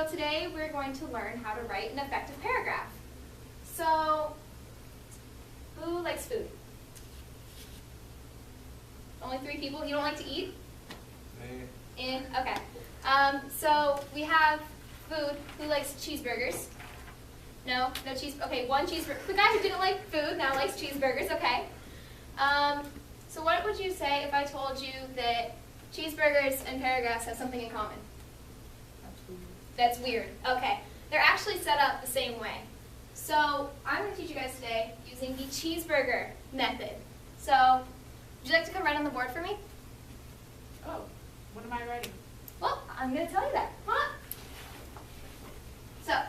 So today we're going to learn how to write an effective paragraph. So, who likes food? Only 3 people. You don't like to eat? Me. Okay. So we have food. Who likes cheeseburgers? No cheese. Okay, 1 cheeseburger. The guy who didn't like food now likes cheeseburgers. Okay. So what would you say if I told you that cheeseburgers and paragraphs have something in common? That's weird. Okay. They're actually set up the same way. So I'm going to teach you guys today using the cheeseburger method. So would you like to come right on the board for me? Oh, what am I writing? Well, I'm going to tell you that. Come on. So,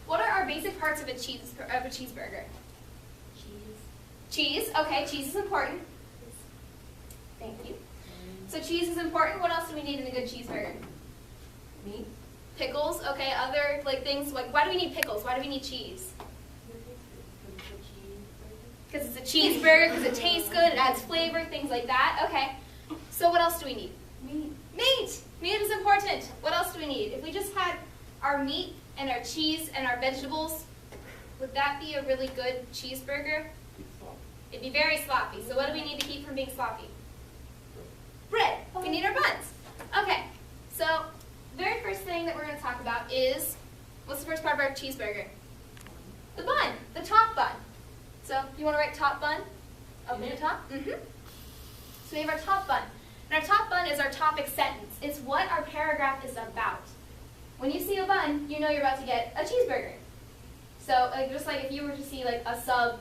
what are our basic parts of a cheeseburger? Cheese. Okay, cheese is important. Thank you. So cheese is important. What else do we need in a good cheeseburger? Meat. Pickles. Okay, other things like, why do we need pickles? Why do we need cheese? Because it's a cheeseburger, because it tastes good, it adds flavor, things like that. Okay. So what else do we need? Meat. Meat! Meat is important. What else do we need? If we just had our meat and our cheese and our vegetables, would that be a really good cheeseburger? It'd be very sloppy. So what do we need to keep from being sloppy? Bread. We need our buns. Okay. So the very first thing that we're going to talk about is, what's the first part of our cheeseburger? The bun. The top bun. So you want to write top bun? Up in the top? Mm-hmm. So we have our top bun. And our top bun is our topic sentence. It's what our paragraph is about. When you see a bun, you know you're about to get a cheeseburger. So just like if you were to see like a sub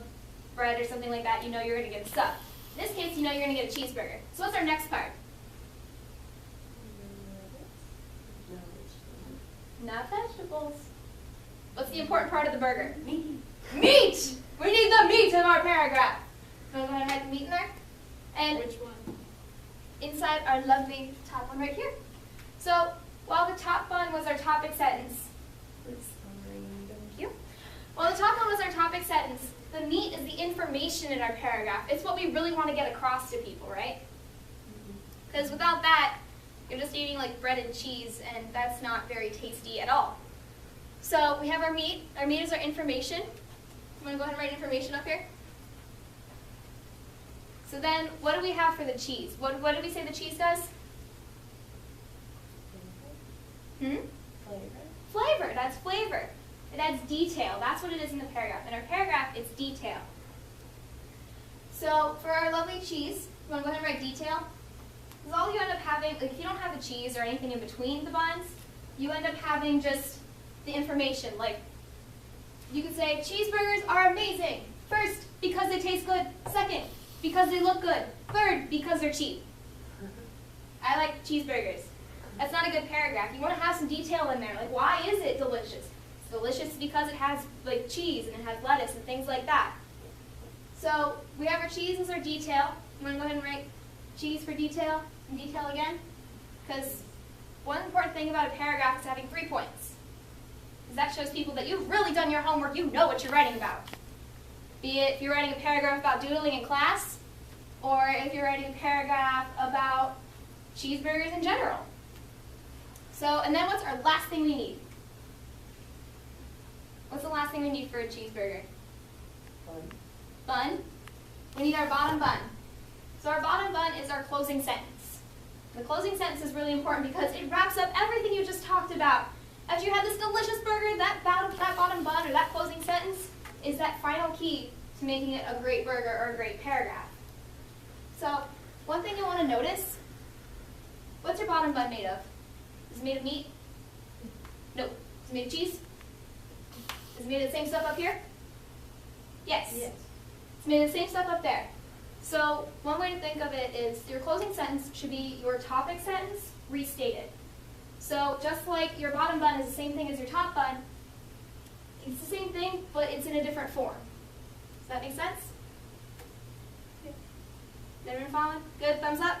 bread or something like that, you know you're going to get a sub. In this case, you know you're going to get a cheeseburger. So what's our next part? Not vegetables. What's the important part of the burger? Meat. Meat! We need the meat in our paragraph. So I'm going to write the meat in there. And Which one? inside our lovely top one right here. So while the top bun was our topic sentence, thank you. While the top one was our topic sentence, the meat is the information in our paragraph. It's what we really want to get across to people, right? Because without that, you're just eating like bread and cheese, and that's not very tasty at all. So we have our meat. Our meat is our information. You want to go ahead and write information up here? So then, what do we have for the cheese? What did we say the cheese does? Flavor. Flavor. That's flavor. It adds detail. That's what it is in the paragraph. In our paragraph, it's detail. So for our lovely cheese, you want to go ahead and write detail? Because all you end up having, like if you don't have the cheese or anything in between the buns, you end up having just the information. Like, you could say, cheeseburgers are amazing. First, because they taste good. Second, because they look good. Third, because they're cheap. I like cheeseburgers. That's not a good paragraph. You want to have some detail in there. Like, why is it delicious? It's delicious because it has like cheese and it has lettuce and things like that. So we have our cheese as our detail. You want to go ahead and write cheese for detail and detail again? Because one important thing about a paragraph is having 3 points. Because that shows people that you've really done your homework. You know what you're writing about. Be it if you're writing a paragraph about doodling in class, or if you're writing a paragraph about cheeseburgers in general. So, and then what's our last thing we need? What's the last thing we need for a cheeseburger? Bun. We need our bottom bun. So our bottom bun is our closing sentence. The closing sentence is really important because it wraps up everything you just talked about. After you have this delicious burger, that bottom bun or that closing sentence is that final key to making it a great burger or a great paragraph. So one thing you want to notice, what's your bottom bun made of? Is it made of meat? No. Is it made of cheese? Is it made of the same stuff up here? Yes. It's made of the same stuff up there. So one way to think of it is your closing sentence should be your topic sentence restated. So just like your bottom bun is the same thing as your top bun, it's the same thing, but it's in a different form. Does that make sense? Is everyone following? Good? Thumbs up?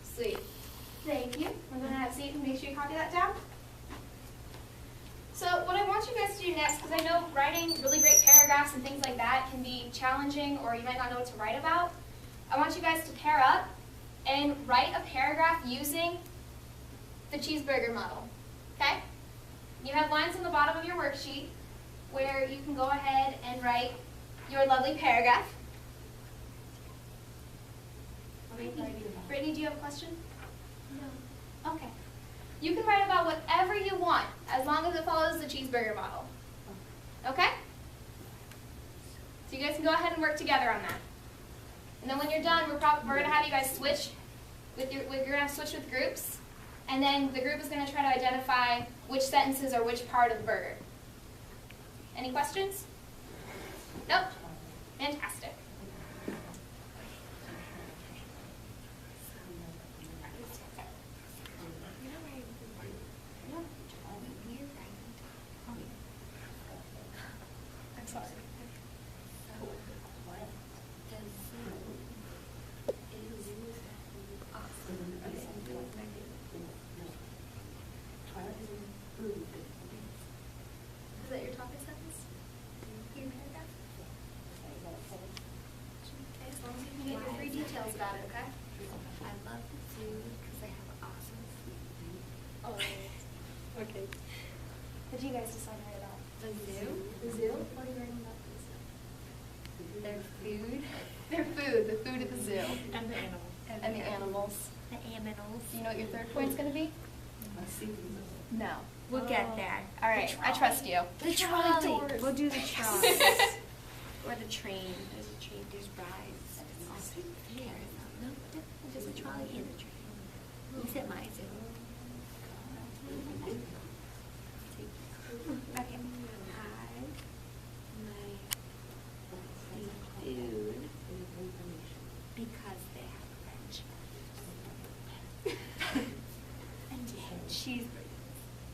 Sweet. Thank you. I'm going to have a seat and make sure you copy that down. So what I want you guys to do next, because I know writing really great paragraphs and things like that can be challenging, or you might not know what to write about, I want you guys to pair up and write a paragraph using the cheeseburger model. Okay? have lines on the bottom of your worksheet where you can go ahead and write your lovely paragraph. Brittany, do you have a question? No. Okay. You can write about whatever you want as long as it follows the cheeseburger model. Okay? So you guys can go ahead and work together on that. And then when you're done, we're going to have you guys switch you're going to have to switch with groups. And then the group is going to try to identify which sentences are which part of the burger. Any questions? Nope. Fantastic. I'm sorry. Is that your topic sentence? Your paragraph? Okay, as long as you can get your 3 details about it, okay? I love the zoo because they have awesome food. Oh, okay. What did you guys decide to write about? The zoo? The zoo? What are you writing about the zoo? Their food. Their food, the food at the zoo. And the animals. And the animals. The aminals. Do you know what your 3rd point's going to be? No. We'll get there. All right, I trust you. The trolley. We'll do the trolley. Or the train. There's a train. There's rides. No, there's a trolley and a train. You said my zoo.